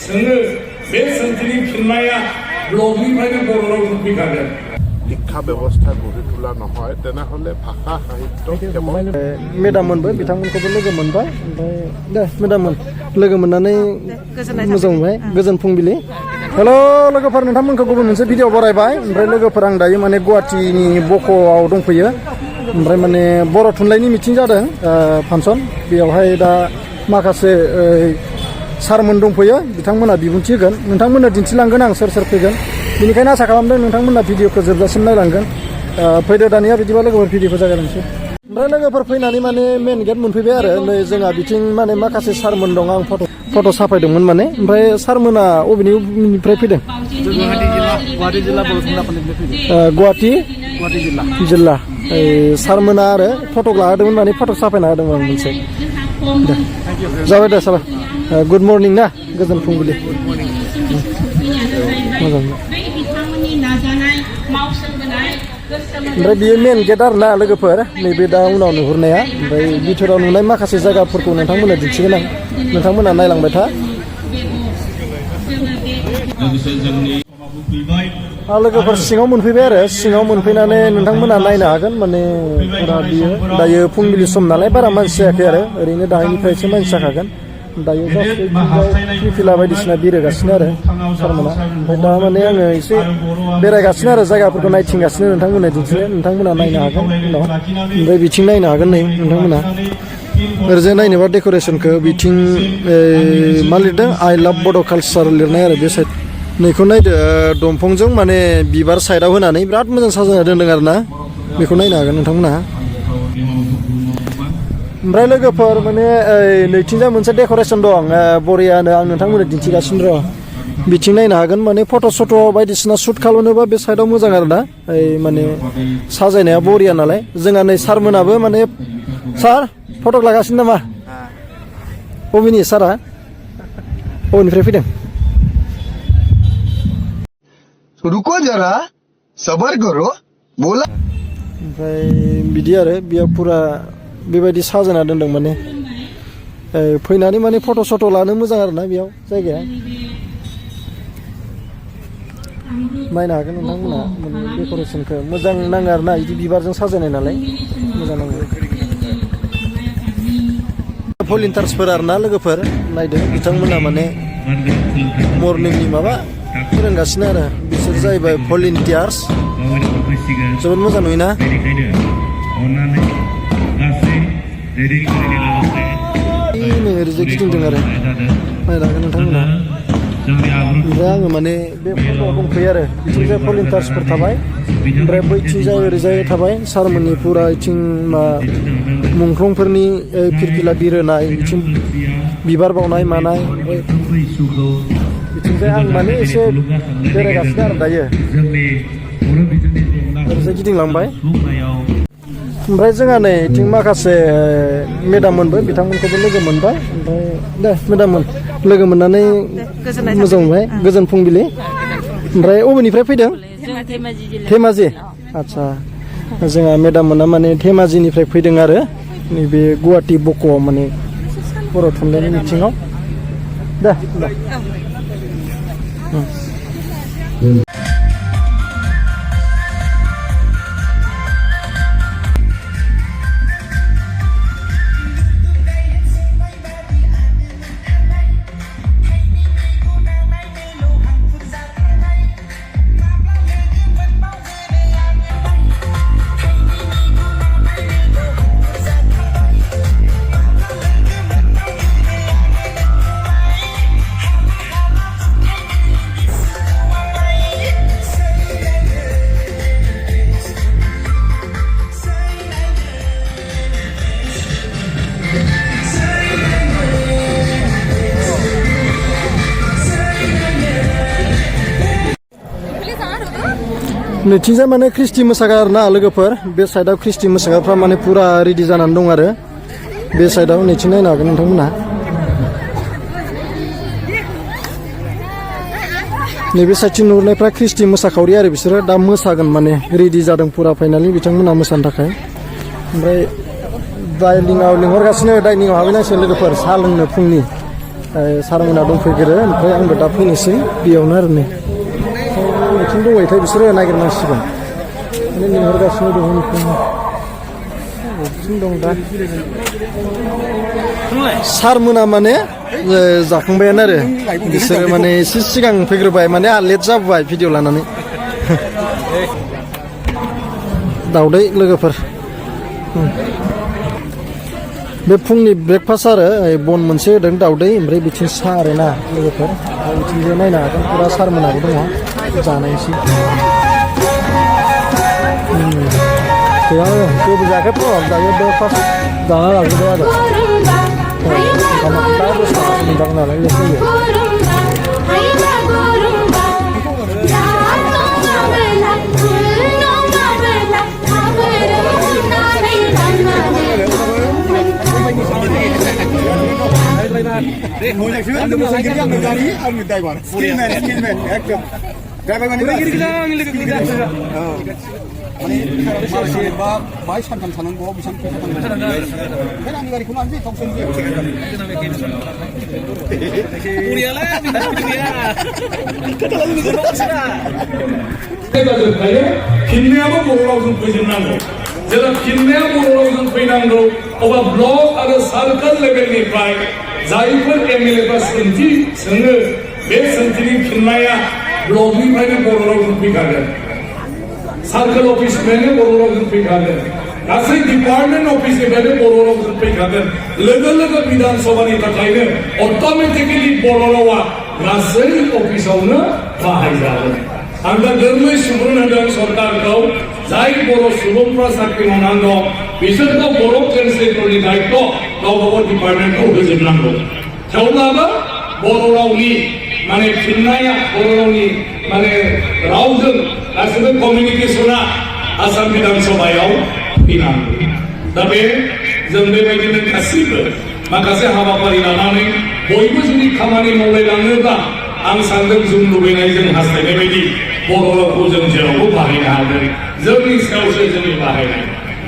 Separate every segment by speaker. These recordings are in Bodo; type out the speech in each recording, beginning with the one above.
Speaker 1: जोङो बे सोंथिनि फिननाया ब्लगनिफ्रायनो बर' रावजों फैखागोन।
Speaker 2: শিক্ষা ব্যৱস্থা গঢ়ি তোলা নহয় তেনেহ'লে ভাষা সাহিত্য
Speaker 3: मेडाममोनबो बिथांमोनखौबो लोगो मोनबाय ओमफ्राय दे मेडाममोन लोगो मोननानै मोजां मोनबाय गोजोन फुंबिलि हेल' लोगोफोर नोंथांमोनखौ गुबुन मोनसे भिडिअ बरायबाय ओमफ्राय लोगोफोर आं दायो माने गुवाहाटीनि बक'आव दंफैयो ओमफ्राय माने बर' थुनलाइनि मिथिं जादों फांसन बेयावहाय दा माखासे सारमोन दंफैयो बिथांमोना बिबुंथि होगोन नोंथांमोननो दिन्थिलांगोन आं सोर सोर फैगोन बेनिखायनो आसा खालामदों नोंथांमोना भिडिअखौ जोबजासिम नायलांगोन फैदो दानिया बिदिबा लोगोफोर भिडिअखौ जागायलांसै ओमफ्राय लोगोफोर फैनानै माने मेन गेट मोनफैबाय आरो नै जोंहा बिथिं माने माखासे सारमोन दं आं फट' साफायदोंमोन माने ओमफ्राय सारमोना अबेनिफ्राय फैदों
Speaker 4: गुवाहाटी जिल्ला बर' थुनलाइ आफादनिफ्राय फैदों
Speaker 3: गुवाहाटी जिल्ला सारमोना आरो फट' लाहोदोंमोन माने फट' साफायना होदोंमोन मोनसे दे जाबाय दे सार गुड मर्निं ना गोजोन फुंबिलि मोजां ओमफ्राय बेयो मेन गेट आरो ना लोगोफोर नैबे दा उनाव नुहुरनाया ओमफ्राय बिथोराव नुनाय माखासे जायगाफोरखौ नोंथांमोननो दिन्थिगोन आं नोंथांमोना नायलांबाय था लोगोफोर सिङाव मोनफैबाय आरो सिङाव मोनफैनानै नोंथांमोना नायनो हागोन माने बियो दायो फुंबिलि सम नालाय बारा मानसि जायाखै आरो ओरैनो दाहायनिफ्रायसो मानसि जाखागोन दायो जास्ट फिरफिला बायदिसिना बिरहोगासिनो आरो सारमोना ओमफ्राय दा माने आङो एसे बेरायगासिनो आरो जायगाफोरखौ नायथिंगासिनो नोंथांमोना दिन्थिनो नोंथांमोना नायनो हागोन उनाव ओमफ्राय बिथिं नायनो हागोन नै नोंथांमोना ओरैजाय नायनोबा डेक'रेसनखौ बिथिं मा लिरदों आइ लाभ बड' कालचार लिरनाय आरो बे साइड नैखौ नायदो दंफांजों माने बिबार साइडआव होनानै बिराद मोजां साजायना दोनदों आरो ना बेखौ नायनो हागोन नोंथांमोना ओमफ्राय लोगोफोर माने नैथिंजाय मोनसे डेक'रेसन दं बरियानो आं नोंथांमोननो दिन्थिगासिनो र' बिथिं नायनो हागोन माने फट' सट' बायदिसिना शुट खालामनोबा बे साइडआव मोजां आरो ना माने साजायनाया बरिया नालाय जोंहा नै सारमोनाबो माने सार फट' लागासिनो नामा बबेनि सारा बबेनिफ्राय फैदों
Speaker 5: रुको जरा सबर करो बोला
Speaker 3: ओमफ्राय बिदि आरो बेयाव पुरा बेबायदि साजायना दोनदों माने फैनानै माने फट' सट' लानो मोजां आरो ना बेयाव जायगाया नायनो हागोन नोंथांमोना माने डेक'रेसनखौ मोजां नाङो आरो ना बिदि बिबारजों साजायनाय नालाय मोजां नाङो भलिन्टार्सफोर आरो ना लोगोफोर नायदों बिथांमोना माने मर्निंनि माबा फोरोंगासिनो आरो बिसोर जाहैबाय भलिन्टियार्स जोबोद मोजां नुयोना नै ओरैजाय गिदिंदों आरो नायलांगोन नोंथांमोना ओमफ्राय आङो माने बे फट'आव दंफैयो आरो बिथिंजाय भलिन्टार्सफोर थाबाय ओमफ्राय बैथिंजाय ओरैजाय थाबाय सारमोननि फुरा बिथिं मा मुंख्लंफोरनि फिरफिला बिरहोनाय बिथिं बिबार बावनाय मानाय बिथिंजाय आं माने एसे बेरायगासिनो आरो दायो ओरैजाय गिदिंलांबाय ओमफ्राय जोंहा नै बिथिं माखासे मेडाममोनबो बिथांमोनखौबो लोगो मोनबाय ओमफ्राय दे मेडाममोन लोगो मोननानै मोजां मोनबाय गोजोन फुंबिलि ओमफ्राय अबेनिफ्राय फैदों धेमाजि आदसा जोंहा मेडाममोना माने धेमाजिनिफ्राय फैदों आरो नैबे गुवाहाटी बक'आव माने बर' थुनलाइनि मिथिङाव दे नैथिंजाय माने ख्रिस्टि मोसाग्रा आरो ना लोगोफोर बे साइडआव ख्रिस्टि मोसाग्राफ्रा माने पुरा रेडि जानानै दं आरो बे साइडआव नैथिं नायनो हागोन नोंथांमोना नैबे साइडथिं नुहुरनायफ्रा ख्रिस्टि मोसाखावरि आरो बिसोरो दा मोसागोन माने रेडि जादों पुरा फाइनालि बिथांमोना मोसानो थाखाय ओमफ्राय डाइनिंआव लिंहरगासिनो डाइनिंआव हाबहैनांसिगोन लोगोफोर साहा लोंनो फुंनि सारमोना दंफैग्रो ओमफ्राय आंबो दा फैनोसै बेयावनो आरो नै बिथिं दंबायथाय बिसोरो नागिरनांसिगोन माने लिंहरगासिनो दङ बिथिं दं दा सारमोना माने जाखांबायानो आरो बिसोरो माने एसे सिगां फैग्रोबाय माने आहा लेट जाबोबाय भिडिअ लानानै दाउदै लोगोफोर बे फुंनि ब्रेकफास्ट आरो बन मोनसे होदों दाउदै ओमफ्राय बिथिं सा आरो ना लोगोफोर बिथिंजाय नायनो हागोन फुरा सारमोनाबो दङ जानायसै गैया जेबो जायाखै दायो ब्रेकफास्ट जाना लाजोब्बाय आरो ओंखामा दा दसे मोनजागोन नालाय फैयो
Speaker 4: बाहाय सानथाम थानांगौ बेसेबां आं गारिखौ लानोसै
Speaker 1: फिननायाबो बर' रावजों फैजोबनांगौ जेब्ला फिननाया बर' रावजों फैनांगौ अब्ला ब्लक आरो सार्कोल लेभेलनिफ्राय जायफोर एमएलए बा सोंथि सोङो बे सोंथिनि फिननाया ब्लकनिफ्रायनो बर' रावजों फैखागोन सार्कोल अफिसनिफ्रायनो बर' रावजों फैखागोन गासै डिपार्टमेन्ट अफिसनिफ्रायनो बर' रावजों फैखागोन लोगो लोगो बिधान सभानि थाखायनो अट'मेटिकेलि बर' रावा गासै अफिसावनो बाहायजागोन आं दा गोरलै सुबुरुन होदों सरकारखौ जाय बर' सुबुंफ्रा साख्रि मावनानै दं बिसोरखौ बर' ट्रेन्सलेटरनि दायित्व गावबा गाव डिपार्टमेन्टखौ होजोबनांगौ थेवब्लाबो बर' रावनि माने फिननाया बर' रावनि माने रावजों गासैबो कमिउनिकेसना आसाम बिधान सभायाव फैनांगौ दा बे जों बेबायदिनो गासैबो माखासे हाबाफारि लानानै बयबो जुदि खामानि मावलायलाङोब्ला आं सानदों जों लुबैनाय जों हास्थायनाय बायदि बर' रावखौ जों जेरावबो बाहायनो हागोन जोंनि सायावसो जोंनि बाहायनाय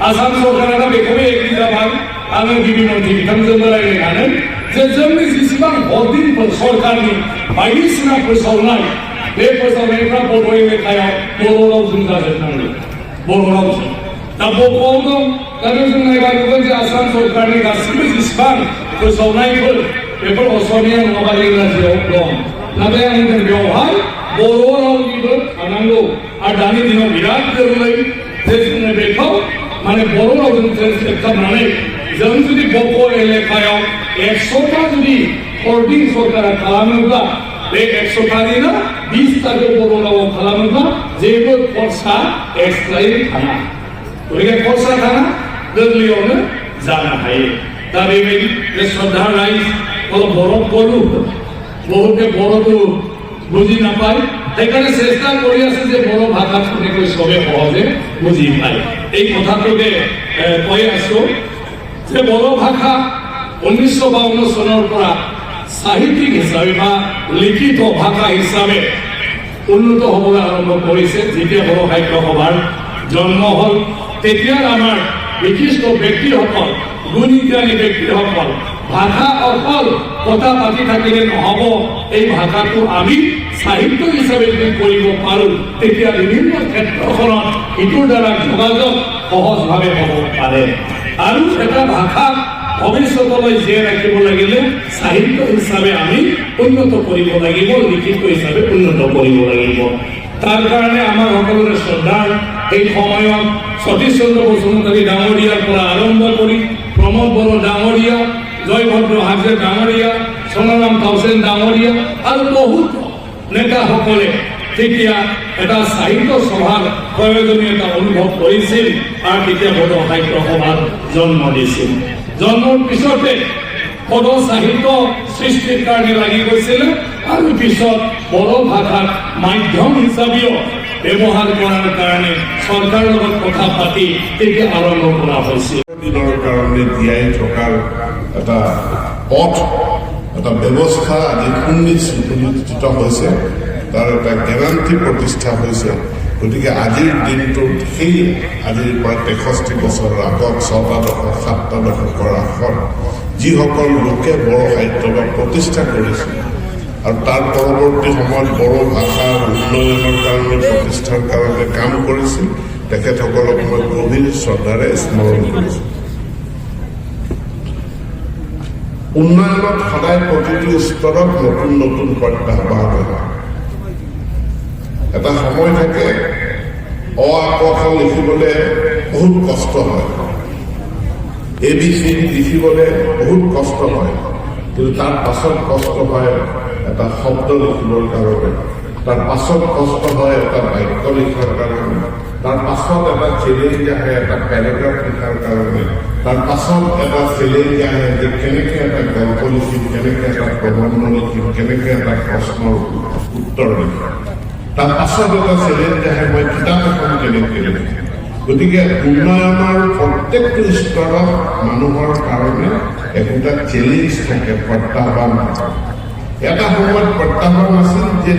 Speaker 1: आसाम सरकारा दा बेखौबो एग्रि जाबाय आङो गिबि मन्थ्रि बिथांजोंबो रायज्लायनानै जे जोंनि जेसेबां हरदिनफोर सरकारनि बायदिसिना फोसावनाय बे फोसावनायफ्रा बर' एलेखायाव बर' रावजों जाजोबनांगौ बर' रावजों दा बबेयाव दं दा जों नायबा नुगोन जे आसाम सरकारनि गासिबो जेसेबां फोसावनायफोर बेफोर असमिया नङाबा इंराजियाव दं नाथाय आं होनदों बेवहाय बर' रावनिबो थानांगौ आरो दानि दिनाव बिराद गोरलै जे जोङो बेखौ माने बर' रावजों ट्रेन्सलेट खालामनानै जों जुदि बक' एलेखायाव 100टा जुदि हर्डिं सरकारा खालामोब्ला बे 100टानिनो 20टाखौ बर' रावाव खालामोब्ला जेबो खरसा एक्सट्रायै थाङा गतिके खरसा थाङा गोरलैयावनो जानो हायो दा बेबायदि যে শ্ৰদ্ধা ৰাইজ অলপ বৰফ কলো বহুতে বড়টো বুজি নাপায় সেইকাৰণে চেষ্টা কৰি আছে যে বড় ভাষা কেনেকৈ চবে সহজে বুজি পায় এই কথাটোকে কৈ আছো যে বড় ভাষা 1952 চনৰ পৰা সাহিত্যিক হিচাপে বা লিখিত ভাষা হিচাপে উন্নত হ'বলৈ আৰম্ভ কৰিছে যেতিয়া বড় সাহিত্য সভাৰ জন্ম হ'ল তেতিয়া আমাৰ বিশিষ্ট ব্যক্তিসকল গুণী জ্ঞানী ব্যক্তিসকল ভাষা অকল কথা পাতি থাকিলে নহ'ব এই ভাষাটো আমি সাহিত্য হিচাপে যদি কৰিব পাৰোঁ তেতিয়া বিভিন্ন ক্ষেত্ৰখনত ইটোৰ দ্বাৰা যোগাযোগ সহজভাৱে হ'ব পাৰে আৰু এটা ভাষা ভৱিষ্যতলৈ জীয়াই ৰাখিব লাগিলে সাহিত্য হিচাপে আমি উন্নত কৰিব লাগিব লিখিত হিচাপে উন্নত কৰিব লাগিব তাৰ কাৰণে আমাৰ সকলোৰে শ্ৰদ্ধাৰ এই সময়ত সতীশ চন্দ্ৰ বসুমতাৰী ডাঙৰীয়াৰ পৰা আৰম্ভ কৰি প্ৰমোদ বড়ো ডাঙৰীয়া জয়ভদ্ৰ হাজে ডাঙৰীয়া সোণাৰাম কাউচেন ডাঙৰীয়া আৰু বহুত নেতাসকলে তেতিয়া এটা সাহিত্য সভাৰ প্ৰয়োজনীয়তা অনুভৱ কৰিছিল আৰু তেতিয়া বড়ো সাহিত্য সভাৰ জন্ম দিছিল জন্মৰ পিছতে বড়ো সাহিত্য সৃষ্টিৰ কাৰণে লাগি গৈছিল আৰু পিছত বড়ো ভাষাৰ মাধ্যম হিচাপেও ব্যৱহাৰ কৰাৰ কাৰণে চৰকাৰৰ লগত কথা পাতি তেতিয়া আৰম্ভ কৰা হৈছিল
Speaker 2: দিনৰ কাৰণে জীয়াই থকাৰ এটা পথ এটা ব্যৱস্থা আজি সুনিশ্চিত হৈছে তাৰ এটা গেৰাণ্টি প্ৰতিষ্ঠা হৈছে গতিকে আজিৰ দিনটোত সেই আজিৰ পৰা 63 বছৰৰ আগত 6টা দশক 7টা দশকৰ আগত যিসকল লোকে বড়ো সাহিত্যভাগ প্ৰতিষ্ঠা কৰিছিল আৰু তাৰ পৰৱৰ্তী সময়ত বড়ো ভাষাৰ উন্নয়নৰ কাৰণে প্ৰতিষ্ঠাৰ কাৰণে কাম কৰিছিল, তেখেতসকলক মই গভীৰ শ্ৰদ্ধাৰে স্মৰণ কৰিছোঁ। উন্নয়নত সদায় প্ৰতিটো স্তৰত নতুন নতুন প্ৰত্যাহ্বান হয়। এটা সময় থাকে অ আ ক খ লিখিবলৈ বহুত কষ্ট হয়, ABC লিখিবলৈ বহুত কষ্ট হয়, কিন্তু তাৰ পাছত কষ্ট হয় এটা শব্দ লিখিবৰ কাৰণে, তাৰ পাছত কষ্ট হয় এটা বাক্য লিখাৰ কাৰণে, তাৰ পাছত এটা চেলেঞ্জ আহে এটা পেৰাগ্ৰাফ লিখাৰ কাৰণে, তাৰ পাছত এটা চেলেঞ্জ আহে যে কেনেকৈ এটা গল্প লিখিম, কেনেকৈ এটা প্ৰবন্ধ লিখিম, কেনেকৈ এটা প্ৰশ্নৰ উত্তৰ লিখিম, তাৰ পাছত এটা চেলেঞ্জ আহে মই কিতাপ এখন কেনেকৈ লিখিম। গতিকে উন্নয়নৰ প্ৰত্যেকটো স্তৰত মানুহৰ কাৰণে একোটা চেলেঞ্জ থাকে, প্ৰত্যাহ্বান থাকে। এটা সময়ত প্ৰত্যাহ্বান আছিল যে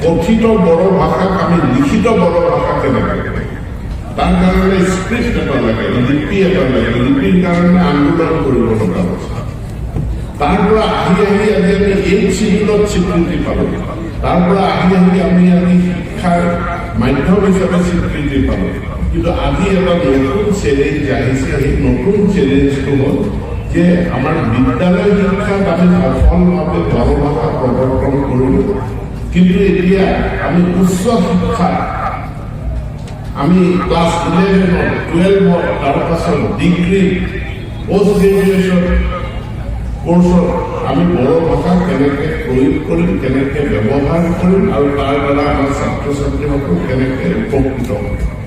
Speaker 2: কথিত বড়ো ভাষাক আমি লিখিত বড়ো ভাষা কেনেকৈ, তাৰ কাৰণে স্ক্ৰিপ্ট এটা লাগে, লিপি এটা লাগে, লিপিৰ কাৰণে আন্দোলন কৰিব লগা হৈছে। তাৰ পৰা আহি আহি আজি আমি এই চিভিলত স্বীকৃতি পালোঁ, তাৰ পৰা আহি আহি আমি আজি শিক্ষাৰ মাধ্যম হিচাপে স্বীকৃতি পালোঁ। কিন্তু আজি এটা নতুন চেলেঞ্জ আহিছে, সেই নতুন চেলেঞ্জটো হ'ল যে আমাৰ বিদ্যালয় শিক্ষাত আমি সফলভাৱে বড়ো ভাষা প্ৰৱৰ্তন কৰিলোঁ, কিন্তু এতিয়া আমি উচ্চ শিক্ষাত আমি ক্লাছ 11 12 তাৰ পাছত ডিগ্ৰী পোষ্ট গ্ৰেজুৱেশ্যন কোৰ্চত আমি বড়ো ভাষা কেনেকৈ প্ৰয়োগ কৰিম, কেনেকৈ ব্যৱহাৰ কৰিম আৰু তাৰ দ্বাৰা আমাৰ ছাত্ৰ ছাত্ৰীসকল কেনেকৈ উপকৃত কৰিম।